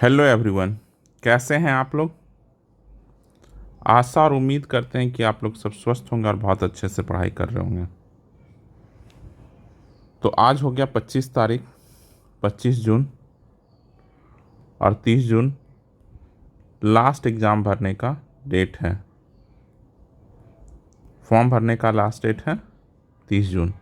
Hello everyone, कैसे हैं आप लोग। आशा और उम्मीद करते हैं कि आप लोग सब स्वस्थ होंगे और बहुत अच्छे से पढ़ाई कर रहे होंगे। तो आज हो गया 25 तारीख, 25 जून और 30 जून लास्ट एग्ज़ाम भरने का डेट है। फॉर्म भरने का लास्ट डेट है 30 जून।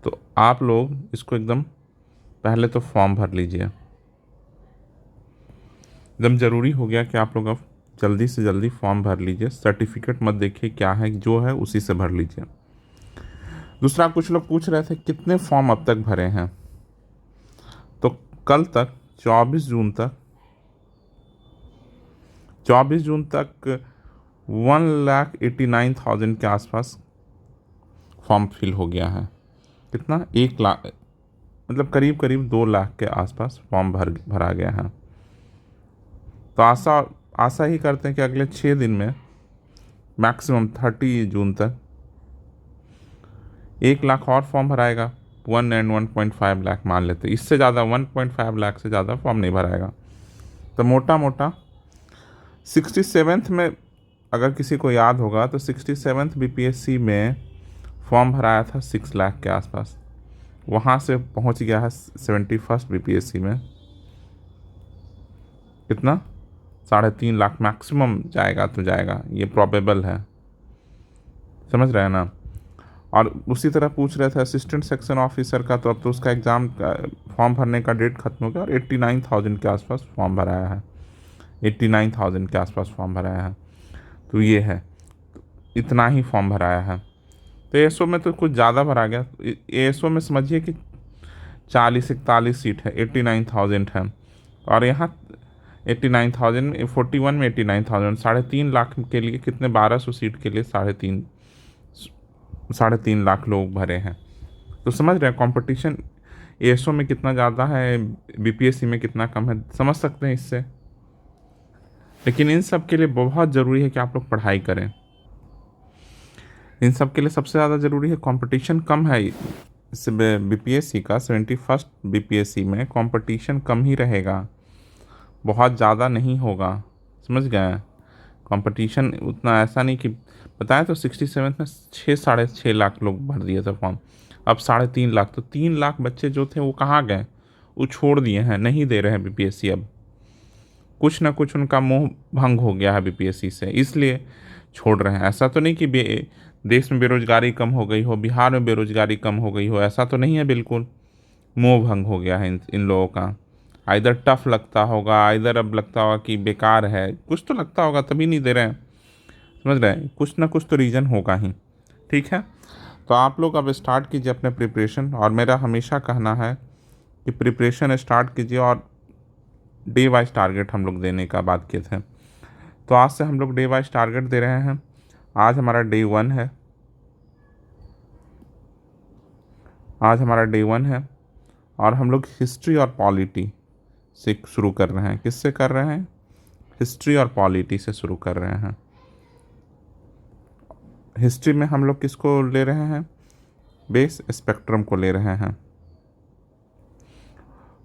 तो आप लोग इसको एकदम पहले तो फॉर्म भर लीजिए। एकदम ज़रूरी हो गया कि आप लोग अब जल्दी से जल्दी फॉर्म भर लीजिए। सर्टिफिकेट मत देखिए, क्या है जो है उसी से भर लीजिए। दूसरा, कुछ लोग पूछ रहे थे कितने फॉर्म अब तक भरे हैं। तो कल तक 24 जून तक 1,89,000 के आसपास फॉर्म फिल हो गया है। कितना? 1 लाख, मतलब करीब करीब 2 लाख के आसपास फॉर्म भरा गया है। तो आशा ही करते हैं कि अगले 6 दिन में मैक्सिमम 30 जून तक 1 लाख और फॉर्म भराएगा। 1.5 लाख मान लेते, इससे ज़्यादा 1.5 लाख से ज़्यादा फॉर्म नहीं भराएगा। तो मोटा मोटा 67th में, अगर किसी को याद होगा तो 67th बीपीएससी में फॉर्म भराया था 6 लाख के आसपास। वहाँ से पहुँच गया है 71st बीपीएससी में कितना? 3.5 लाख मैक्सिमम जाएगा तो जाएगा, ये प्रोबेबल है। समझ रहे हैं ना। और उसी तरह पूछ रहे थे असिस्टेंट सेक्शन ऑफिसर का, तो अब तो उसका एग्ज़ाम फॉर्म भरने का डेट खत्म हो गया और 89,000 के आसपास फॉर्म भराया है। 89,000 के आसपास फॉर्म भराया है। तो ये है, इतना ही फॉर्म भराया है। तो एएसओ में तो कुछ ज़्यादा भरा गया। एएसओ में समझिए कि 40-41 सीट है, 89,000 है। और यहाँ 89,000 में 41 में 89,000, 3.5 लाख के लिए कितने? 1200 सीट के लिए 3.5 लाख लोग भरे हैं। तो समझ रहे हैं कंपटीशन एएसओ में कितना ज़्यादा है, बीपीएससी में कितना कम है, समझ सकते हैं इससे। लेकिन इन सब के लिए बहुत ज़रूरी है कि आप लोग पढ़ाई करें। इन सब के लिए सबसे ज़्यादा ज़रूरी है, कंपटीशन कम है इस बीपीएससी का। 71st बीपीएससी में कंपटीशन कम ही रहेगा, बहुत ज़्यादा नहीं होगा। समझ गए? कंपटीशन उतना ऐसा नहीं कि बताया तो 67 में 6-6.5 लाख लोग भर दिए थे फॉर्म, अब 3.5 लाख। तो 3 लाख बच्चे जो थे वो कहाँ गए? वो छोड़ दिए हैं, नहीं दे रहे हैं बीपीएससी। अब कुछ ना कुछ उनका मोह भंग हो गया है बीपीएससी से, इसलिए छोड़ रहे हैं। ऐसा तो नहीं कि देश में बेरोजगारी कम हो गई हो, बिहार में बेरोजगारी कम हो गई हो, ऐसा तो नहीं है। बिल्कुल मोह भंग हो गया है इन लोगों का। इधर टफ लगता होगा, इधर अब लगता होगा कि बेकार है, कुछ तो लगता होगा तभी नहीं दे रहे हैं। समझ रहे हैं? कुछ ना कुछ तो रीज़न होगा ही। ठीक है, तो आप लोग अब स्टार्ट कीजिए अपने प्रिपरेशन। और मेरा हमेशा कहना है कि प्रिपरेशन स्टार्ट कीजिए, और डे वाइज टारगेट हम लोग देने का बात किए थे। तो आज से हम लोग डे वाइज टारगेट दे रहे हैं। आज हमारा डे 1 है। और हम लोग हिस्ट्री और पॉलिटी से शुरू कर रहे हैं। किससे कर रहे हैं? हिस्ट्री और पॉलिटी से शुरू कर रहे हैं। हिस्ट्री में हम लोग किसको ले रहे हैं? बेस स्पेक्ट्रम को ले रहे हैं।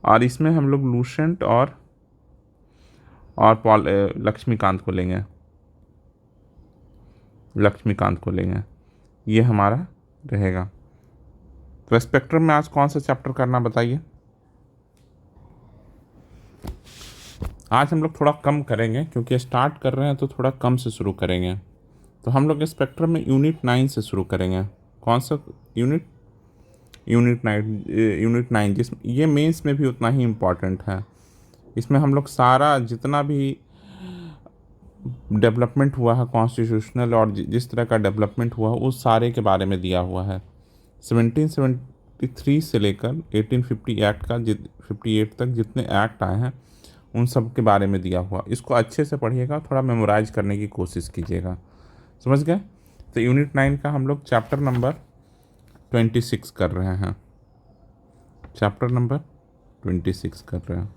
और इसमें हम लोग लूसेंट और लक्ष्मीकांत को लेंगे। ये हमारा रहेगा। तो स्पेक्ट्रम में आज कौन सा चैप्टर करना बताइए। आज हम लोग थोड़ा कम करेंगे, क्योंकि स्टार्ट कर रहे हैं तो थोड़ा कम से शुरू करेंगे। तो हम लोग स्पेक्ट्रम में यूनिट 9 से शुरू करेंगे। कौन सा यूनिट? यूनिट 9, जिसमें ये मेंस में भी उतना ही इम्पॉर्टेंट है। इसमें हम लोग सारा जितना भी डेवलपमेंट हुआ है कॉन्स्टिट्यूशनल, और जिस तरह का डेवलपमेंट हुआ है उस सारे के बारे में दिया हुआ है। 1773 से लेकर 1858 तक जितने एक्ट आए हैं उन सब के बारे में दिया हुआ। इसको अच्छे से पढ़िएगा, थोड़ा मेमोराइज करने की कोशिश कीजिएगा। समझ गए? तो यूनिट 9 का हम लोग चैप्टर नंबर 26 कर रहे हैं। चैप्टर नंबर 26 कर रहे हैं।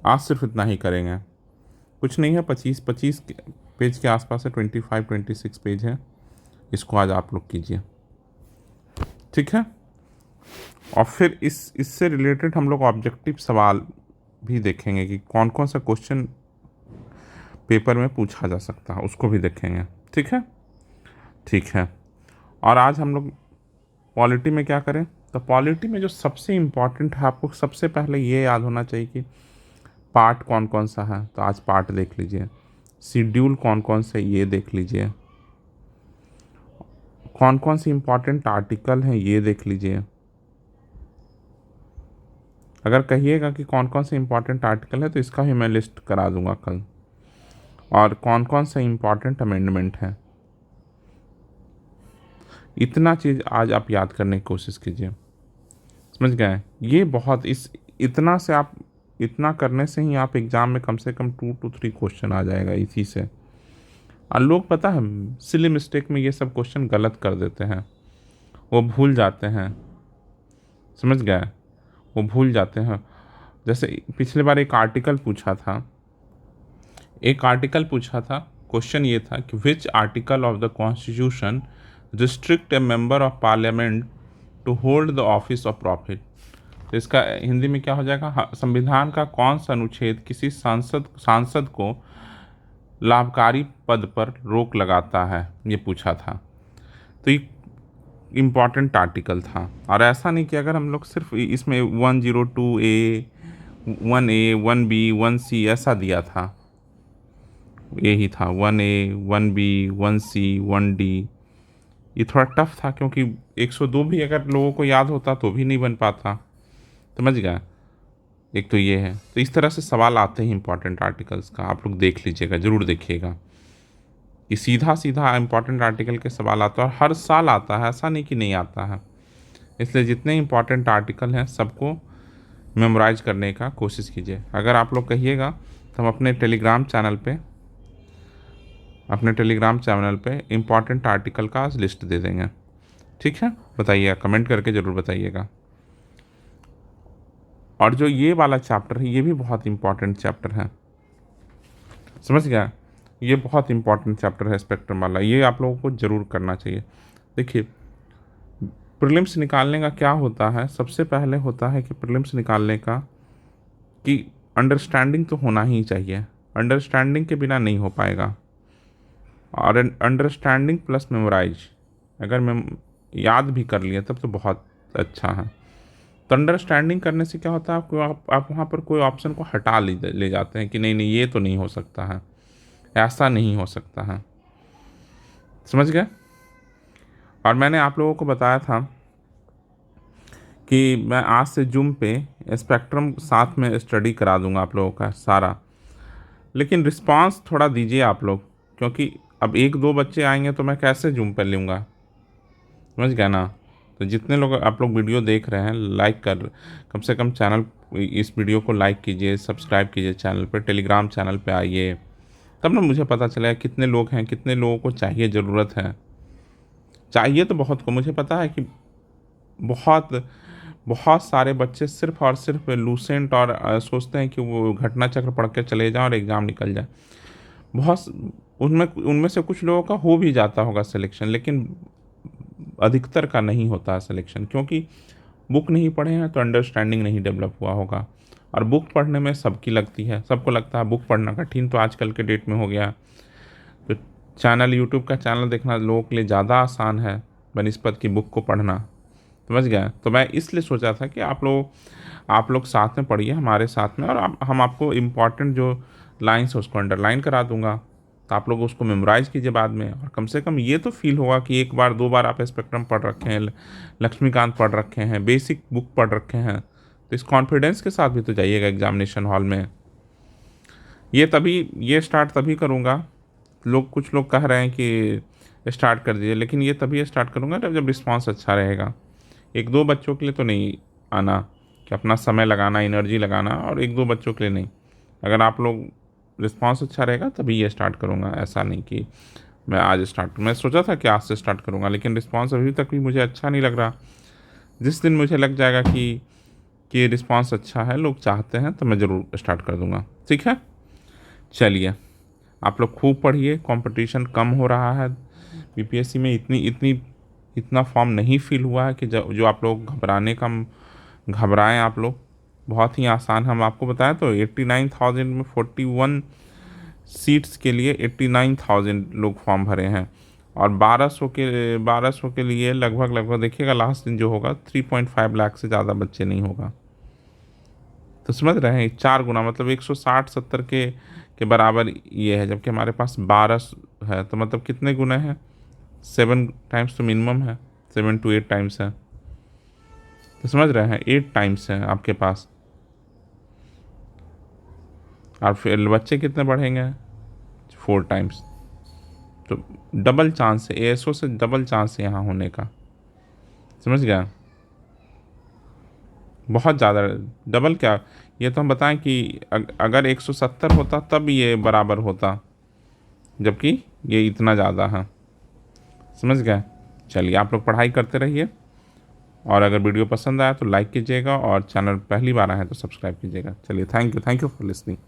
आज सिर्फ इतना ही करेंगे, कुछ नहीं है। 25 पेज के आसपास है, 25-26 पेज है। इसको आज आप लोग कीजिए, ठीक है। और फिर इससे रिलेटेड हम लोग ऑब्जेक्टिव सवाल भी देखेंगे कि कौन कौन सा क्वेश्चन पेपर में पूछा जा सकता है, उसको भी देखेंगे। ठीक है, ठीक है। और आज हम लोग पॉलिटी में क्या करें, तो पॉलिटी में जो सबसे इम्पॉर्टेंट है, आपको सबसे पहले ये याद होना चाहिए कि पार्ट कौन कौन सा है। तो आज पार्ट देख लीजिए, शेड्यूल कौन कौन से ये देख लीजिए, कौन कौन सी इम्पॉर्टेंट आर्टिकल हैं ये देख लीजिए। अगर कहिएगा कि कौन कौन से इम्पॉर्टेंट आर्टिकल है तो इसका भी मैं लिस्ट करा दूंगा कल, और कौन कौन सा इम्पॉर्टेंट अमेंडमेंट है। इतना चीज़ आज आप याद करने की कोशिश कीजिए, समझ गए। ये बहुत इतना से आप, इतना करने से ही आप एग्ज़ाम में कम से कम 2 to 3 क्वेश्चन आ जाएगा इसी से। और लोग पता है सिली मिस्टेक में ये सब क्वेश्चन गलत कर देते हैं, वो भूल जाते हैं, समझ गए, वो भूल जाते हैं। जैसे पिछले बार एक आर्टिकल पूछा था, क्वेश्चन ये था कि which article of the constitution restrict a member of parliament to hold the office of profit. तो इसका हिंदी में क्या हो जाएगा, संविधान का कौन सा अनुच्छेद किसी सांसद को लाभकारी पद पर रोक लगाता है, ये पूछा था। तो ये इम्पॉर्टेंट आर्टिकल था। और ऐसा नहीं कि अगर हम लोग सिर्फ इसमें 102A 1A 1B 1C ऐसा दिया था, यही था 1A 1B 1C 1D। ये थोड़ा टफ था क्योंकि 102 भी अगर लोगों को याद होता तो भी नहीं बन पाता, समझ गया। एक तो ये है, तो इस तरह से सवाल आते हैं इंपॉर्टेंट आर्टिकल्स का, आप लोग देख लीजिएगा, ज़रूर देखिएगा कि सीधा सीधा इंपॉर्टेंट आर्टिकल के सवाल आता है और हर साल आता है, ऐसा नहीं कि नहीं आता है। इसलिए जितने इंपॉर्टेंट आर्टिकल हैं सबको मेमोराइज करने का कोशिश कीजिए। अगर आप लोग कहिएगा तो हम अपने टेलीग्राम चैनल पे इम्पॉर्टेंट आर्टिकल का लिस्ट दे देंगे। ठीक है, बताइएगा, कमेंट करके ज़रूर बताइएगा। और जो ये वाला चैप्टर है ये भी बहुत इंपॉर्टेंट चैप्टर है, समझ गया। ये बहुत इंपॉर्टेंट चैप्टर है स्पेक्ट्रम वाला, ये आप लोगों को ज़रूर करना चाहिए। देखिए प्रीलिम्स निकालने का क्या होता है, सबसे पहले होता है कि प्रीलिम्स निकालने का कि अंडरस्टैंडिंग तो होना ही चाहिए, अंडरस्टैंडिंग के बिना नहीं हो पाएगा। और अंडरस्टैंडिंग प्लस मेमोराइज, अगर मैं याद भी कर लिया तब तो बहुत अच्छा है। तो अंडरस्टैंडिंग करने से क्या होता है, आप वहाँ पर कोई ऑप्शन को हटा ले जाते हैं कि नहीं नहीं ये तो नहीं हो सकता है, ऐसा नहीं हो सकता है, समझ गए। और मैंने आप लोगों को बताया था कि मैं आज से जूम पे स्पेक्ट्रम साथ में स्टडी करा दूंगा आप लोगों का सारा, लेकिन रिस्पांस थोड़ा दीजिए आप लोग, क्योंकि अब 1-2 बच्चे आएंगे तो मैं कैसे जूम पे लूँगा, समझ गया ना। तो जितने लोग आप लोग वीडियो देख रहे हैं, लाइक कर, कम से कम चैनल, इस वीडियो को लाइक कीजिए, सब्सक्राइब कीजिए चैनल पर, टेलीग्राम चैनल पे आइए, तब ना मुझे पता चलेगा कितने लोग हैं, कितने लोगों को चाहिए, ज़रूरत है। चाहिए तो बहुत को, मुझे पता है कि बहुत बहुत सारे बच्चे सिर्फ और सिर्फ लूसेंट और सोचते हैं कि वो घटना चक्र पढ़ के चले जाएं और एग्ज़ाम निकल जाए। बहुत उनमें से कुछ लोगों का हो भी जाता होगा सिलेक्शन, लेकिन अधिकतर का नहीं होता है सिलेक्शन, क्योंकि बुक नहीं पढ़े हैं तो अंडरस्टैंडिंग नहीं डेवलप हुआ होगा। और बुक पढ़ने में सबकी लगती है, सबको लगता है बुक पढ़ना कठिन तो आजकल के डेट में हो गया। तो चैनल, यूट्यूब का चैनल देखना लोगों के लिए ज़्यादा आसान है बनिस्पत की बुक को पढ़ना, समझ गया। तो मैं इसलिए सोचा था कि आप लोग साथ में पढ़िए हमारे साथ में, और हम आपको इम्पॉर्टेंट जो लाइन्स है उसको अंडरलाइन करा दूंगा, तो आप लोग उसको मेमोराइज़ कीजिए बाद में। और कम से कम ये तो फील होगा कि 1-2 बार आप स्पेक्ट्रम पढ़ रखे हैं, लक्ष्मीकांत पढ़ रखे हैं, बेसिक बुक पढ़ रखे हैं, तो इस कॉन्फिडेंस के साथ भी तो जाइएगा एग्जामिनेशन हॉल में। ये स्टार्ट तभी करूँगा, कुछ लोग कह रहे हैं कि स्टार्ट कर दीजिए, लेकिन ये तभी स्टार्ट करूँगा जब रिस्पॉन्स अच्छा रहेगा। 1-2 बच्चों के लिए तो नहीं आना कि अपना समय लगाना, एनर्जी लगाना, और 1-2 बच्चों के लिए नहीं। अगर आप लोग रिस्पॉन्स अच्छा रहेगा तभी ये स्टार्ट करूँगा, ऐसा नहीं कि मैं सोचा था कि आज से स्टार्ट करूँगा, लेकिन रिस्पॉन्स अभी तक भी मुझे अच्छा नहीं लग रहा। जिस दिन मुझे लग जाएगा कि रिस्पॉन्स अच्छा है, लोग चाहते हैं, तो मैं ज़रूर स्टार्ट कर दूँगा। ठीक है, चलिए आप लोग खूब पढ़िए, कंपटीशन कम हो रहा है बीपीएससी में, इतना फॉर्म नहीं फिल हुआ है कि जो आप लोग घबराएं आप लोग। बहुत ही आसान। हम आपको बताया तो 89,000 में 41 सीट्स के लिए 89,000 लोग फॉर्म भरे हैं, और 1200 के लिए लगभग देखिएगा लास्ट दिन जो होगा 3.5 लाख से ज़्यादा बच्चे नहीं होगा। तो समझ रहे हैं, 4 गुना मतलब 160-70 के बराबर ये है, जबकि हमारे पास 12 है, तो मतलब कितने गुना है, 7 टाइम्स तो मिनिमम है, 7 to 8 टाइम्स है। तो समझ रहे हैं, 8 टाइम्स है आपके पास। और फिर बच्चे कितने बढ़ेंगे, 4 टाइम्स। तो डबल चांस है, एएसओ से डबल चांस है यहाँ होने का। समझ गया, बहुत ज़्यादा। डबल क्या, ये तो हम बताएं कि अगर 170 होता तब ये बराबर होता, जबकि ये इतना ज़्यादा है। समझ गए। चलिए, आप लोग पढ़ाई करते रहिए, और अगर वीडियो पसंद आया तो लाइक कीजिएगा, और चैनल पहली बार आए हैं तो सब्सक्राइब कीजिएगा। चलिए, थैंक यू फॉर लिसनिंग।